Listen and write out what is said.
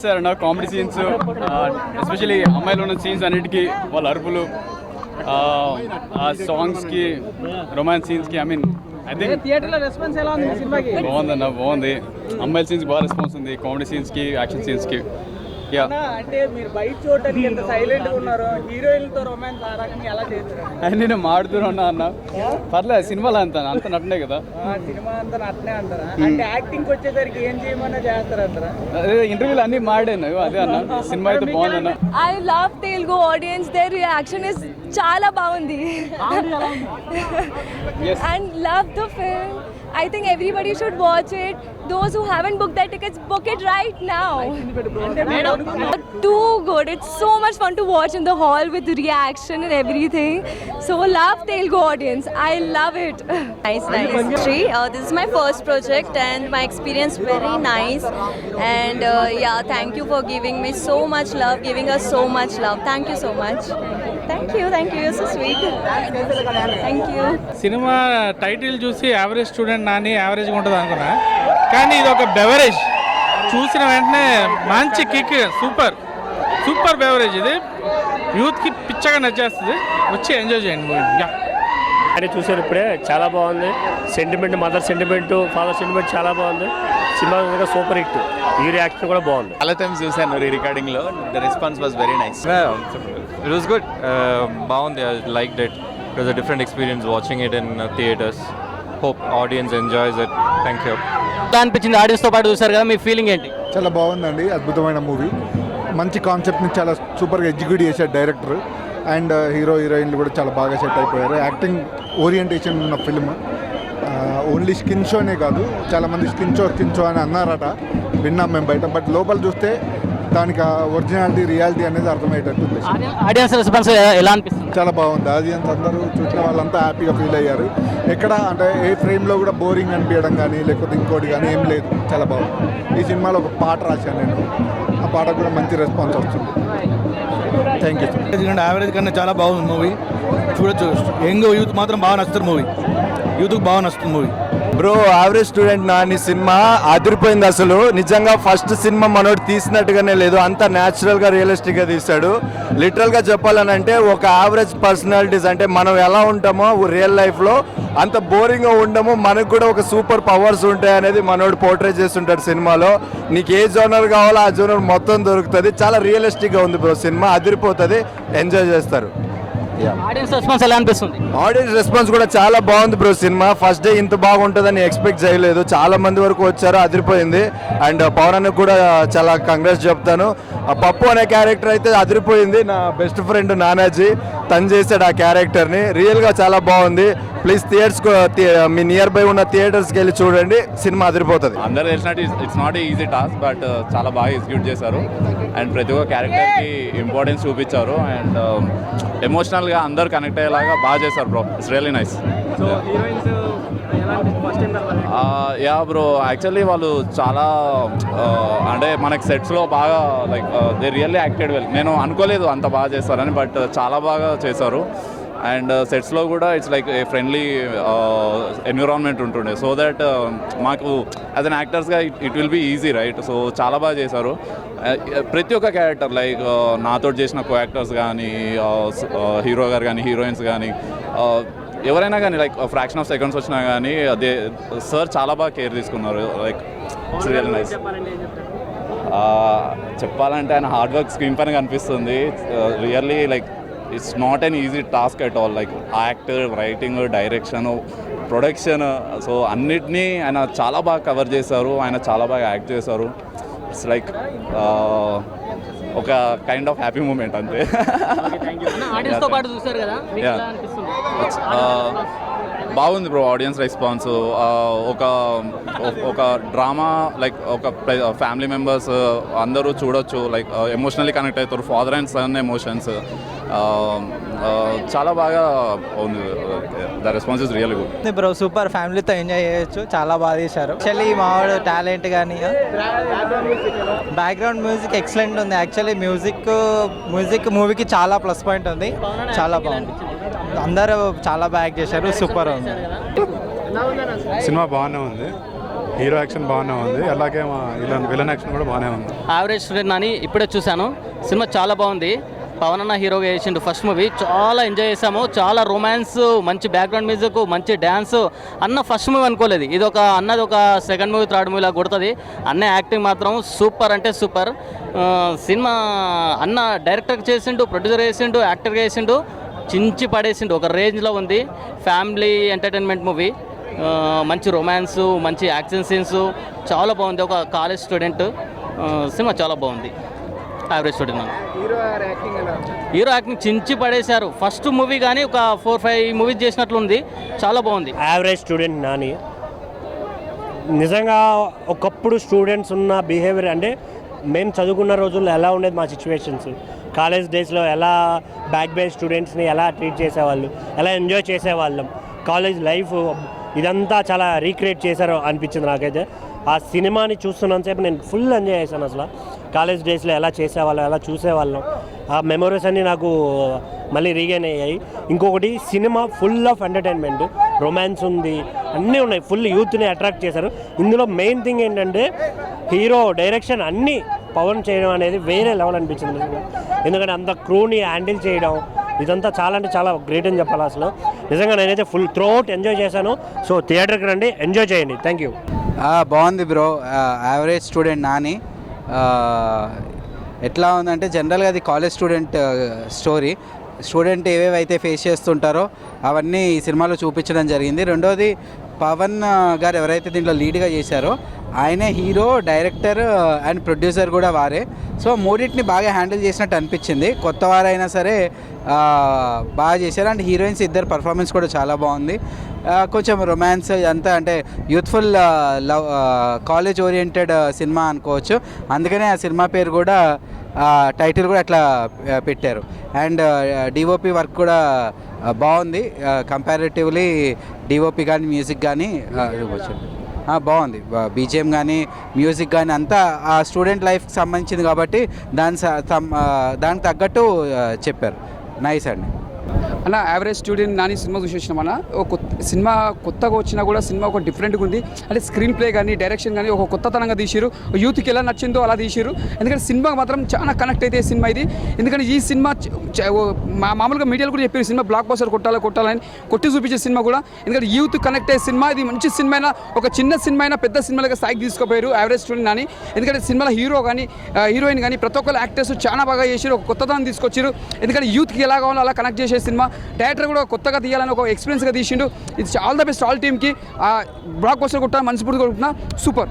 Sir అన్న comedy scenes especially అమ్మాయిలో ఉన్న సీన్స్ అన్నిటికీ వాళ్ళ అరుపులు ఆ సాంగ్స్కి రొమాన్స్ సీన్స్కి ఐ థింక్ థియేటర్లో రెస్పాన్స్ ఎలా ఉంది సినిమాకి? బాగుందన్న బాగుంది. అమ్మాయిల సీన్స్కి బాగా రెస్పాన్స్ ఉంది, కామెడీ సీన్స్కి యాక్షన్ సీన్స్కి. యా అంటే మీరు బయట చూడటానికి ఎంత సైలెంట్ గా ఉన్నారు, హీరోయిన్లతో రొమాన్స్ ఆ రకంగా ఎలా చేస్తారు? అని నేను మాడుతున్నా అన్న పర్లేదు సినిమాలో అంత నటనే కదా. సినిమా అంతా నటనే అంటారా? అంటే యాక్టింగ్ వచ్చేసరికి ఏం చేయమన్నా చేస్తారంటారా? అదే ఇంటర్వ్యూలు అన్నీ మాడాను అదే అన్న. సినిమా అయితే బాగుందన్న. I love Telugu audience. Their reaction is chala bagundi. Yes. And love the film. I think everybody should watch it. Those who haven't booked their tickets, book it right now. Too good. It's so much fun to watch in the hall with reaction and everything. So love Telugu audience. I love it. Nice. This is my first project and my experience very nice. And thank you for giving me so much love, giving us so much love. Thank you so much. Thank you. You're so sweet. Thank you. Cinema title చూసి average student Nani యావరేజ్గా ఉంటుంది అనుకున్నా, కానీ ఇది ఒక beverage. చూసిన వెంటనే మంచి కిక్, సూపర్ బెవరేజ్. ఇది యూత్కి పిచ్చగా నచ్చేస్తుంది. వచ్చి ఎంజాయ్ చేయండి మూవీ. అని చూసాను ఇప్పుడే, చాలా బాగుంది. Sentiment, mother sentiment, father sentiment చాలా బాగుంది. Cinema super hit. ఈ రియాక్షన్ కూడా బాగుంది. చాలా టైమ్స్ చూసాను రికార్డింగ్ లో. The response was very nice. It was good. బాగుంది. I liked it. It was a different experience watching it in theatres. Hope audience enjoys it. Thank you. అనిపించింది ఆడియన్స్తో పాటు చూసారు కదా, మీ ఫీలింగ్ ఏంటి? చాలా బాగుందండి. అద్భుతమైన మూవీ. మంచి కాన్సెప్ట్ని చాలా సూపర్గా ఎగ్జిక్యూట్ చేశాడు డైరెక్టర్. అండ్ హీరోయిన్లు కూడా చాలా బాగా సెట్ అయిపోయారు. యాక్టింగ్ ఓరియంటేషన్ ఉన్న ఫిల్మ్. ఓన్లీ స్కిన్ షోనే కాదు, చాలామంది స్కిన్ షో అని అన్నారట, విన్నాం మేము బయట. బట్ లోపల చూస్తే దానికి ఒరిజినాలిటీ, రియాలిటీ అనేది అర్థమయ్యేటట్టు. ఆడియన్స్ రెస్పాన్స్ ఎలా అనిపిస్తుంది? చాలా బాగుంది. ఆడియన్స్ అందరూ చూసిన వాళ్ళంతా హ్యాపీగా ఫీల్ అయ్యారు. ఎక్కడ అంటే ఏ ఫ్రేమ్లో కూడా బోరింగ్ అనిపించడం కానీ లేకపోతే ఇంకోటి కానీ ఏం లేదు. చాలా బాగుంది. ఈ సినిమాలో ఒక పాట రాశాను నేను. ఆ పాటకు కూడా మంచి రెస్పాన్స్ వస్తుంది. Thank you. యావరేజ్ కన్నా చాలా బాగుంది మూవీ. చూడొచ్చు. యంగ్ యూత్ మాత్రం బాగా నచ్చుతుంది మూవీ. యూత్కి బాగా నచ్చుతుంది movie. Bro, average student Nani cinema అదిరిపోయింది అసలు. నిజంగా ఫస్ట్ సినిమా మనోడు తీసినట్టుగానే లేదు, అంత న్యాచురల్గా రియలిస్టిక్గా తీశాడు. లిటరల్గా చెప్పాలనంటే ఒక యావరేజ్ పర్సనాలిటీస్, అంటే మనం ఎలా ఉంటామో రియల్ లైఫ్లో అంత బోరింగ్గా ఉండము, మనకు కూడా ఒక సూపర్ పవర్స్ ఉంటాయి అనేది మనోడు పోర్ట్రే చేస్తుంటాడు సినిమాలో. నీకు ఏ జోనర్ కావాలో ఆ జోనర్ మొత్తం దొరుకుతుంది. చాలా రియలిస్టిక్గా ఉంది బ్రో సినిమా. అదిరిపోతుంది. ఎంజాయ్ చేస్తారు. ఆడియన్స్ రెస్పాన్స్ ఎలా అనిపిస్తుంది? ఆడియన్స్ రెస్పాన్స్ కూడా చాలా బాగుంది బ్రో సినిమా. ఫస్ట్ డే ఇంత బాగుంటుందని ఎక్స్పెక్ట్ చేయలేదు. చాలా మంది వరకు వచ్చారు, అదిరిపోయింది. అండ్ పవన్ కూడా చాలా కంగ్రాట్స్ చెప్తాను. ఆ పప్పు అనే క్యారెక్టర్ అయితే అదిరిపోయింది. నా బెస్ట్ ఫ్రెండ్ నానాజీ తను చేశాడు ఆ క్యారెక్టర్ని. రియల్గా చాలా బాగుంది. ప్లీజ్ మీ నియర్ బై ఉన్న థియేటర్స్కి వెళ్ళి చూడండి. సినిమా అదిరిపోతుంది. అందరూ తెలిసినట్టు it's not easy task, but చాలా బాగా ఎగ్జిక్యూట్ చేశారు. అండ్ ప్రతి ఒక్క క్యారెక్టర్కి ఇంపార్టెన్స్ చూపించారు. అండ్ ఎమోషనల్గా అందరూ కనెక్ట్ అయ్యేలాగా బాగా చేశారు bro. It's really nice. Yeah bro, actually వాళ్ళు చాలా అంటే మనకి సెట్స్లో బాగా like they really acted well. నేను అనుకోలేదు అంత బాగా చేస్తారని, బట్ చాలా బాగా చేశారు. అండ్ సెట్స్లో కూడా it's like a friendly environment ఉంటుండే, సో దట్ మాకు యాజ్ అన్ యాక్టర్స్గా it will be easy right. So చాలా బాగా చేశారు. ప్రతి ఒక్క క్యారెక్టర్ లైక్ నాతో చేసిన కో యాక్టర్స్ కానీ, హీరో గారు కానీ, హీరోయిన్స్ కానీ, ఎవరైనా కానీ లైక్ ఫ్రాక్షన్ ఆఫ్ సెకండ్స్ వచ్చినా కానీ అదే సార్ చాలా బాగా కేర్ తీసుకున్నారు. Like it's real nice. చెప్పాలంటే ఆయన హార్డ్ వర్క్ స్క్రీన్ పైన కనిపిస్తుంది. Really like it's not an easy task at all. Like actor, writing, direction, production, so అన్నిటినీ ఆయన చాలా బాగా కవర్ చేశారు. ఆయన చాలా బాగా యాక్ట్ చేశారు. ఇట్స్ లైక్ ఒక కైండ్ ఆఫ్ హ్యాపీ మూమెంట్ అంతే. బాగుంది బ్రో ఆడియన్స్ రెస్పాన్స్. ఒక డ్రామా లైక్ ఒక ఫ్యామిలీ మెంబర్స్ అందరూ చూడొచ్చు. లైక్ ఎమోషనల్లీ కనెక్ట్ అవుతారు. ఫాదర్ అండ్ సన్ ఎమోషన్స్ చాలా బాగా ఉంది. The response is really good bro. Super. ఫ్యామిలీతో ఎంజాయ్ చేయొచ్చు. చాలా బాగా చేశారు. యాక్చువల్లీ మావాడు టాలెంట్ కానీ బ్యాక్గ్రౌండ్ మ్యూజిక్ ఎక్సలెంట్ ఉంది. యాక్చువల్లీ మ్యూజిక్ మూవీకి చాలా ప్లస్ పాయింట్ ఉంది. చాలా బాగుంది. అందరూ చాలా బాగా యాక్ట్ చేశారు. సూపర్ ఉంది. సినిమా బాగానే ఉంది. హీరో యాక్షన్ బాగానే ఉంది, అలాగే మా విలన్ యాక్షన్ కూడా బాగానే ఉంది. యావరేజ్ స్టూడెంట్ అని ఇప్పుడే చూశాను, సినిమా చాలా బాగుంది. పవన్ అన్న హీరోగా వేసిండు ఫస్ట్ మూవీ, చాలా ఎంజాయ్ చేసాము. చాలా రొమాన్స్, మంచి బ్యాక్గ్రౌండ్ మ్యూజిక్, మంచి డ్యాన్స్. అన్న ఫస్ట్ మూవీ అనుకోలేదు, ఇది అన్నది ఒక సెకండ్ మూవీ థర్డ్ మూవీలా కొడుతుంది. అన్న యాక్టింగ్ మాత్రం సూపర్ అంటే సూపర్. సినిమా అన్న డైరెక్టర్ చేసిండు, ప్రొడ్యూసర్ చేసిండు, యాక్టర్గా చేసిండు, చించి పడేసిండు, ఒక రేంజ్లో ఉంది. ఫ్యామిలీ ఎంటర్టైన్మెంట్ మూవీ, మంచి రొమాన్స్, మంచి యాక్షన్ సీన్స్, చాలా బాగుంది. ఒక కాలేజ్ స్టూడెంట్, సినిమా చాలా బాగుంది. Average student. హీరో యాక్టింగ్ చించి పడేశారు. ఫస్ట్ మూవీ కానీ ఒక 4-5 మూవీస్ చేసినట్లుంది, చాలా బాగుంది. యావరేజ్ స్టూడెంట్ నాని నిజంగా ఒకప్పుడు స్టూడెంట్స్ ఉన్న బిహేవియర్ అంటే మేము చదువుకున్న రోజుల్లో ఎలా ఉండేది మా సిచ్యువేషన్స్, కాలేజ్ డేస్లో ఎలా బ్యాక్ బెంచ్ స్టూడెంట్స్ని ఎలా ట్రీట్ చేసేవాళ్ళు, ఎలా ఎంజాయ్ చేసేవాళ్ళం, కాలేజ్ లైఫ్ ఇదంతా చాలా రీక్రియేట్ చేశారు అనిపించింది నాకైతే. ఆ సినిమాని చూస్తున్నంతసేపు నేను ఫుల్ ఎంజాయ్ చేశాను. అసలు కాలేజ్ డేస్లో ఎలా చేసేవాళ్ళం, ఎలా చూసేవాళ్ళం, ఆ మెమరీస్ అన్నీ నాకు మళ్ళీ రీగైన్ అయ్యాయి. ఇంకొకటి cinema full of entertainment, romance ఉంది, అన్నీ ఉన్నాయి, ఫుల్ యూత్ని అట్రాక్ట్ చేశారు. ఇందులో మెయిన్ థింగ్ ఏంటంటే హీరో డైరెక్షన్ అన్నీ పవన్ చేయడం అనేది వేరే లెవెల్ అనిపించింది. ఎందుకంటే అంత క్రూని హ్యాండిల్ చేయడం ఇదంతా చాలా అంటే చాలా గ్రేట్ అని చెప్పాలి. అసలు నిజంగా నేనైతే ఫుల్ త్రూఅవుట్ ఎంజాయ్ చేశాను. సో థియేటర్కి రండి, ఎంజాయ్ చేయండి. Thank you. బాగుంది బ్రో. యావరేజ్ స్టూడెంట్ నాని ఎట్లా ఉందంటే జనరల్గా అది కాలేజ్ స్టూడెంట్ స్టోరీ. స్టూడెంట్ ఏవేవైతే ఫేస్ చేస్తుంటారో అవన్నీ ఈ సినిమాలో చూపించడం జరిగింది. రెండోది పవన్ గారు ఎవరైతే దీంట్లో లీడ్గా చేశారో ఆయనే హీరో, డైరెక్టర్ అండ్ ప్రొడ్యూసర్ కూడా వారే. సో మూడింటిని బాగా హ్యాండిల్ చేసినట్టు అనిపించింది. కొత్త వారైనా సరే బాగా చేశారు. అండ్ హీరోయిన్స్ ఇద్దరు పర్ఫార్మెన్స్ కూడా చాలా బాగుంది. కొంచెం రొమాన్స్ అంతా అంటే youthful love, college oriented cinema అనుకోవచ్చు. అందుకనే ఆ సినిమా పేరు కూడా టైటిల్ కూడా అట్లా పెట్టారు. అండ్ డిఓపి వర్క్ కూడా బాగుంది. కంపారిటివ్లీ డిఓపి కానీ మ్యూజిక్ కానీ బాగుంది. బీజిఎం కానీ మ్యూజిక్ కానీ అంతా ఆ స్టూడెంట్ లైఫ్కి సంబంధించింది కాబట్టి దానికి తగ్గట్టు చెప్పారు. నైస్ అండి. అన్న యావరేజ్ స్టూడెంట్ నాని సినిమా చూసేసినాం అన్న. ఒక సినిమా కొత్తగా వచ్చినా కూడా సినిమా ఒక డిఫరెంట్గా ఉంది. అంటే స్క్రీన్ ప్లే కానీ డైరెక్షన్ కానీ ఒక కొత్తతనంగా తీసిరు. యూత్కి ఎలా నచ్చిందో అలా తీసిరు. ఎందుకంటే సినిమా మాత్రం చాలా కనెక్ట్ అయితే సినిమా ఇది. ఎందుకంటే ఈ సినిమా మామూలుగా మీడియాలో కూడా చెప్పారు సినిమా బ్లాక్ బస్టర్ కొట్టాలని కొట్టి చూపించే సినిమా కూడా. ఎందుకంటే యూత్ కనెక్ట్ అయ్యే సినిమా ఇది. మంచి సినిమా అయినా, ఒక చిన్న సినిమా అయినా పెద్ద సినిమాలుగా స్థాయికి తీసుకుపోయారు యావరేజ్ స్టూడెంట్ నాని. ఎందుకంటే సినిమాలో హీరో కానీ హీరోయిన్ కానీ ప్రతి ఒక్కరు యాక్టర్స్ చాలా బాగా చేసారు. ఒక కొత్తతనం తీసుకొచ్చారు. ఎందుకంటే యూత్కి ఎలా కావాలో అలా కనెక్ట్ చేసే సినిమా. డైరెక్టర్ కూడా కొత్తగా తీయాలని ఒక ఎక్స్పీరియన్స్గా తీసిండు. ఇది ఆల్ ద బెస్ట్ ఆల్ టీమ్కి. బ్లాక్ బస్టర్ కొట్టాలని మనస్ఫూర్తిగా కొట్టుకున్నా. సూపర్.